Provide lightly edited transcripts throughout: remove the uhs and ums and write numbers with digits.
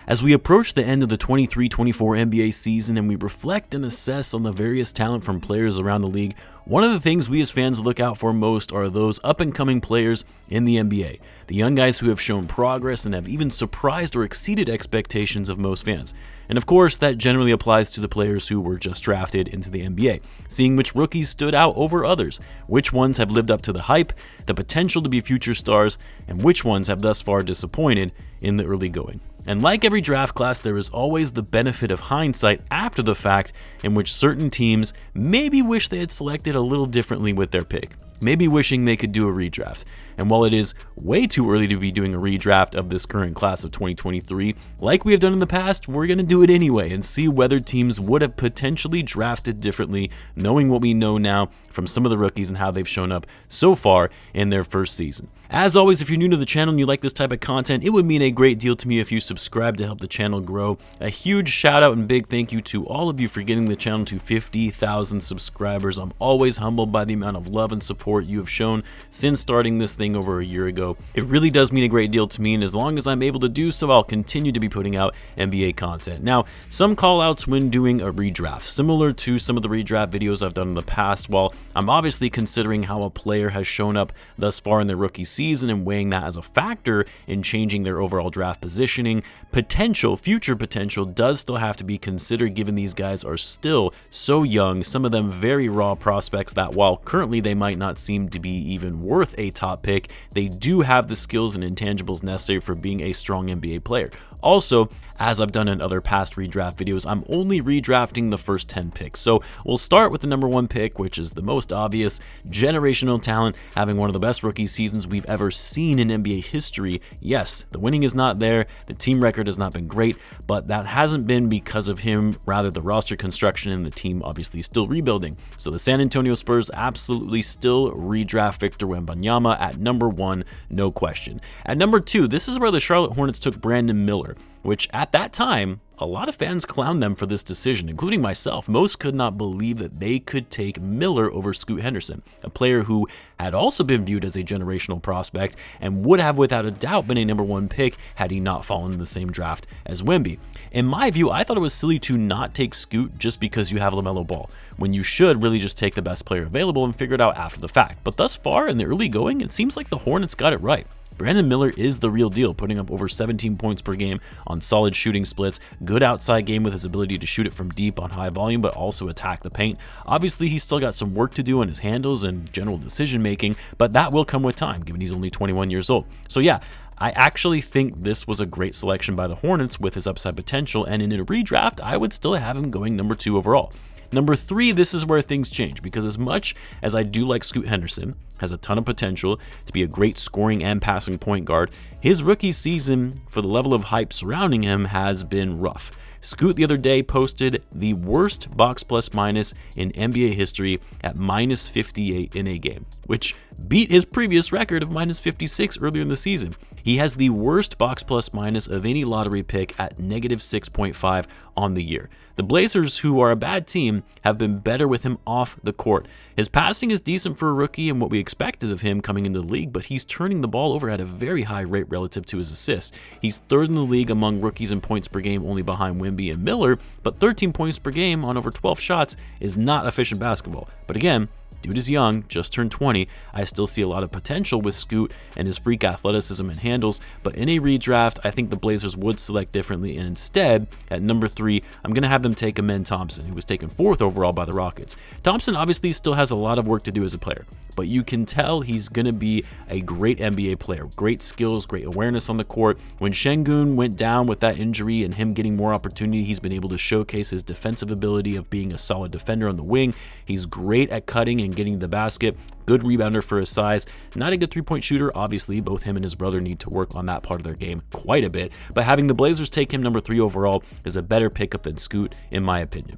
As we approach the end of the 23-24 NBA season and we reflect and assess on the various talent from players around the league, one of the things we as fans look out for most are those up-and-coming players in the NBA. The young guys who have shown progress and have even surprised or exceeded expectations of most fans. And of course, that generally applies to the players who were just drafted into the NBA, seeing which rookies stood out over others, which ones have lived up to the hype, the potential to be future stars, and which ones have thus far disappointed in the early going. And like every draft class, there is always the benefit of hindsight after the fact, in which certain teams maybe wish they had selected a little differently with their pick, maybe wishing they could do a redraft. And while it is way too early to be doing a redraft of this current class of 2023, like we have done in the past, we're going to do it anyway and see whether teams would have potentially drafted differently, knowing what we know now from some of the rookies and how they've shown up so far in their first season. As always, if you're new to the channel and you like this type of content, it would mean a great deal to me if you subscribe to help the channel grow. A huge shout out and big thank you to all of you for getting the channel to 50,000 subscribers. I'm always humbled by the amount of love and support you have shown since starting this thing over a year ago. It really does mean a great deal to me, and as long as I'm able to do so, I'll continue to be putting out NBA content. Now, some call outs when doing a redraft, similar to some of the redraft videos I've done in the past. While I'm obviously considering how a player has shown up thus far in their rookie season and weighing that as a factor in changing their overall draft positioning, future potential does still have to be considered, given these guys are still so young, some of them very raw prospects that while currently they might not seem to be even worth a top pick, they do have the skills and intangibles necessary for being a strong NBA player. Also, as I've done in other past redraft videos, I'm only redrafting the first 10 picks. So we'll start with the number 1 pick, which is the most obvious, generational talent, having one of the best rookie seasons we've ever seen in NBA history. Yes, the winning is not there, the team record has not been great, but that hasn't been because of him, rather the roster construction and the team obviously still rebuilding. So the San Antonio Spurs absolutely still redraft Victor Wembanyama at number 1, no question. At number 2, this is where the Charlotte Hornets took Brandon Miller, which at that time, a lot of fans clowned them for this decision, including myself. Most could not believe that they could take Miller over Scoot Henderson, a player who had also been viewed as a generational prospect and would have without a doubt been a number 1 pick had he not fallen in the same draft as Wemby. In my view, I thought it was silly to not take Scoot just because you have LaMelo Ball, when you should really just take the best player available and figure it out after the fact. But thus far in the early going, it seems like the Hornets got it right. Brandon Miller is the real deal, putting up over 17 points per game on solid shooting splits, good outside game with his ability to shoot it from deep on high volume, but also attack the paint. Obviously, he's still got some work to do on his handles and general decision making, but that will come with time, given he's only 21 years old. So yeah, I actually think this was a great selection by the Hornets with his upside potential, and in a redraft, I would still have him going number 2 overall. Number 3, this is where things change, because as much as I do like Scoot Henderson, has a ton of potential to be a great scoring and passing point guard, his rookie season, for the level of hype surrounding him, has been rough. Scoot the other day posted the worst box plus minus in NBA history at minus 58 in a game, which beat his previous record of minus 56 earlier in the season. He has the worst box plus minus of any lottery pick at negative 6.5 on the year. The Blazers, who are a bad team, have been better with him off the court. His passing is decent for a rookie and what we expected of him coming into the league, but he's turning the ball over at a very high rate relative to his assists. He's 3rd in the league among rookies in points per game, only behind Wemby and Miller, but 13 points per game on over 12 shots is not efficient basketball. But again, dude is young, just turned 20. I still see a lot of potential with Scoot and his freak athleticism and handles, but in a redraft, I think the Blazers would select differently, and instead, at number 3, I'm going to have them take Amen Thompson, who was taken 4th overall by the Rockets. Thompson obviously still has a lot of work to do as a player, but you can tell he's going to be a great NBA player. Great skills, great awareness on the court. When Şengün went down with that injury and him getting more opportunity, he's been able to showcase his defensive ability of being a solid defender on the wing. He's great at cutting and getting the basket, good rebounder for his size, not a good 3-point shooter. Obviously, both him and his brother need to work on that part of their game quite a bit, but having the Blazers take him number 3 overall is a better pickup than Scoot, in my opinion.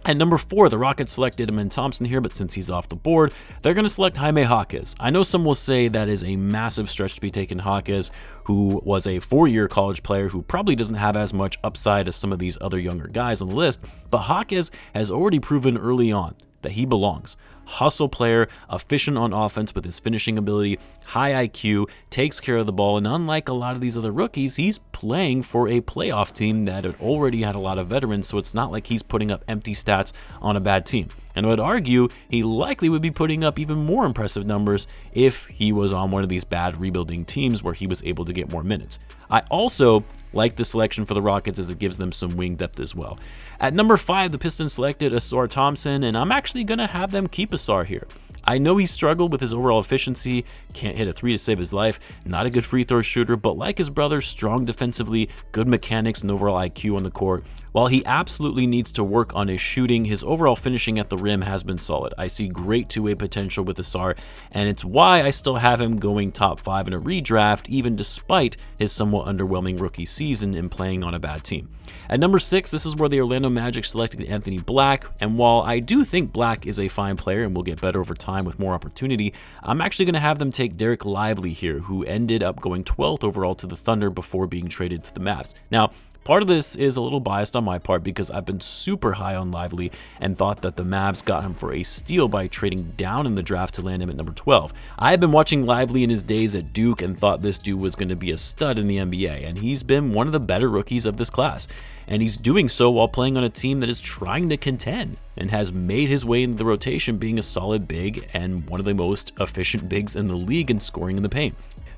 At number 4, the Rockets selected Amen Thompson here, but since he's off the board, they're going to select Jaime Jaquez. I know some will say that is a massive stretch to be taking Jaquez, who was a 4-year college player who probably doesn't have as much upside as some of these other younger guys on the list, but Jaquez has already proven early on that he belongs. Hustle player, efficient on offense with his finishing ability, high IQ, takes care of the ball, and unlike a lot of these other rookies, he's playing for a playoff team that had already had a lot of veterans, so it's not like he's putting up empty stats on a bad team. And I would argue he likely would be putting up even more impressive numbers if he was on one of these bad rebuilding teams where he was able to get more minutes. I also like the selection for the Rockets as it gives them some wing depth as well. At number 5, the Pistons selected Ausar Thompson, and I'm actually going to have them keep Ausar here. I know he struggled with his overall efficiency, can't hit a 3 to save his life, not a good free throw shooter, but like his brother, strong defensively, good mechanics and overall IQ on the court. While he absolutely needs to work on his shooting, his overall finishing at the rim has been solid. I see great two-way potential with Ausar, and it's why I still have him going top 5 in a redraft, even despite his somewhat underwhelming rookie season and playing on a bad team. At number 6, this is where the Orlando Magic selected Anthony Black, and while I do think Black is a fine player and will get better over time with more opportunity, I'm actually going to have them take Derek Lively here, who ended up going 12th overall to the Thunder before being traded to the Mavs. Now, part of this is a little biased on my part because I've been super high on Lively and thought that the Mavs got him for a steal by trading down in the draft to land him at number 12. I have been watching Lively in his days at Duke and thought this dude was going to be a stud in the NBA, and he's been one of the better rookies of this class. And he's doing so while playing on a team that is trying to contend and has made his way into the rotation, being a solid big and one of the most efficient bigs in the league in scoring in the paint.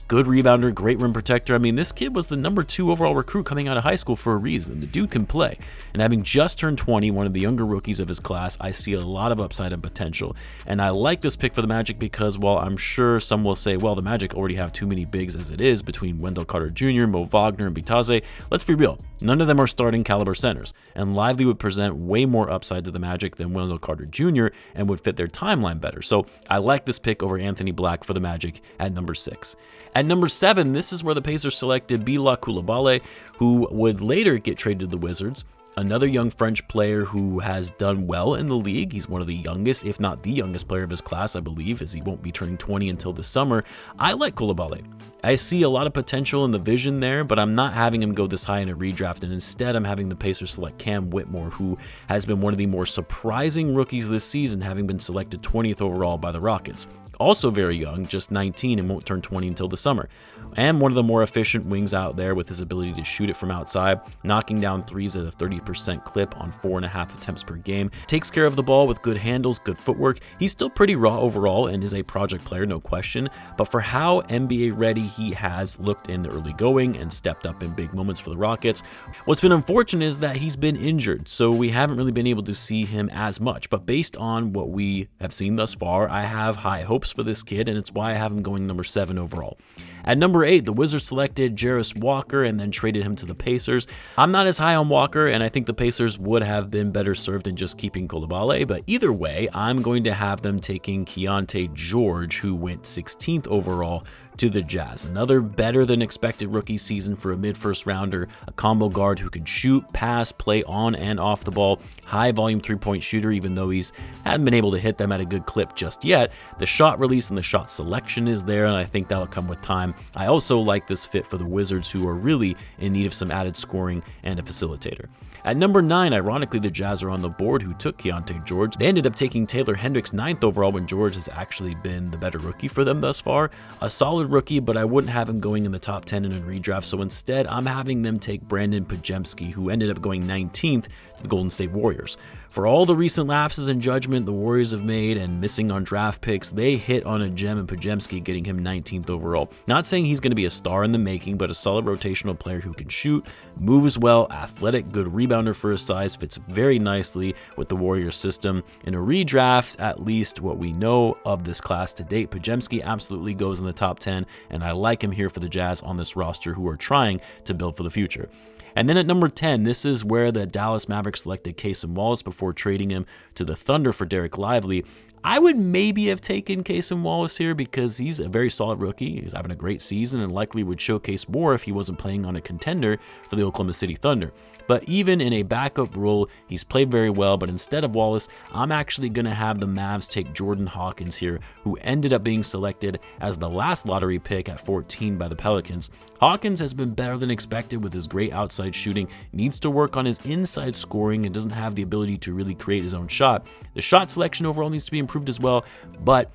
Good rebounder, great rim protector. I mean, this kid was the number 2 overall recruit coming out of high school for a reason. The dude can play. And having just turned 20, one of the younger rookies of his class, I see a lot of upside and potential. And I like this pick for the Magic because while I'm sure some will say, well, the Magic already have too many bigs as it is between Wendell Carter Jr., Mo Wagner, and Bitadze, let's be real. None of them are starting caliber centers. And Lively would present way more upside to the Magic than Wendell Carter Jr. and would fit their timeline better. So I like this pick over Anthony Black for the Magic at number 6. At number 7, this is where the Pacers selected Bila Coulibaly, who would later get traded to the Wizards. Another young French player who has done well in the league. He's one of the youngest, if not the youngest player of his class, I believe, as he won't be turning 20 until the summer. I like Coulibaly. I see a lot of potential in the vision there, but I'm not having him go this high in a redraft, and instead I'm having the Pacers select Cam Whitmore, who has been one of the more surprising rookies this season, having been selected 20th overall by the Rockets. Also very young, just 19 and won't turn 20 until the summer. And one of the more efficient wings out there with his ability to shoot it from outside, knocking down threes at a 30% clip on 4.5 attempts per game. Takes care of the ball with good handles, good footwork. He's still pretty raw overall and is a project player, no question. But for how NBA ready he has looked in the early going and stepped up in big moments for the Rockets, what's been unfortunate is that he's been injured, so we haven't really been able to see him as much. But based on what we have seen thus far, I have high hopes for this kid, and it's why I have him going number 7 overall. At number 8, the Wizards selected Jarris Walker and then traded him to the Pacers. I'm not as high on Walker, and I think the Pacers would have been better served in just keeping Coulibaly, but either way, I'm going to have them taking Keontae George, who went 16th overall to the Jazz. Another better than expected rookie season for a mid-first rounder, a combo guard who can shoot, pass, play on and off the ball, high volume 3-point shooter, even though he's hadn't been able to hit them at a good clip just yet. The shot release and the shot selection is there, and I think that'll come with time. I also like this fit for the Wizards, who are really in need of some added scoring and a facilitator. At number 9, ironically, the Jazz are on the board who took Keontae George. They ended up taking Taylor Hendricks 9th overall when George has actually been the better rookie for them thus far. A solid rookie, but I wouldn't have him going in the top 10 in a redraft, so instead I'm having them take Brandon Podziemski, who ended up going 19th to the Golden State Warriors. For all the recent lapses in judgment the Warriors have made and missing on draft picks, they hit on a gem in Podziemski, getting him 19th overall. Not saying he's going to be a star in the making, but a solid rotational player who can shoot, moves well, athletic, good rebounder for his size, fits very nicely with the Warriors system. In a redraft, at least what we know of this class to date, Podziemski absolutely goes in the top 10, and I like him here for the Jazz on this roster who are trying to build for the future. And then at number 10, this is where the Dallas Mavericks selected Cason Wallace before trading him to the Thunder for Derek Lively. I would maybe have taken Cason Wallace here because he's a very solid rookie. He's having a great season and likely would showcase more if he wasn't playing on a contender for the Oklahoma City Thunder. But even in a backup role, he's played very well. But instead of Wallace, I'm actually going to have the Mavs take Jordan Hawkins here, who ended up being selected as the last lottery pick at 14 by the Pelicans. Hawkins has been better than expected with his great outside shooting, needs to work on his inside scoring, and doesn't have the ability to really create his own shot. The shot selection overall needs to be improved as well, but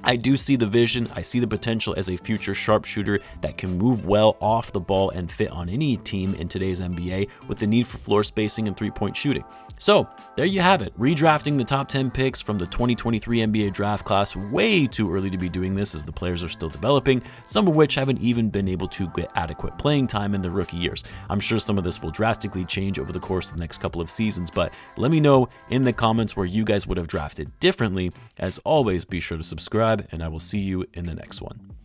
I do see the vision. I see the potential as a future sharpshooter that can move well off the ball and fit on any team in today's NBA with the need for floor spacing and three-point shooting. So there you have it. Redrafting the top 10 picks from the 2023 NBA draft class. Way too early to be doing this as the players are still developing, some of which haven't even been able to get adequate playing time in their rookie years. I'm sure some of this will drastically change over the course of the next couple of seasons, but let me know in the comments where you guys would have drafted differently. As always, be sure to subscribe, and I will see you in the next one.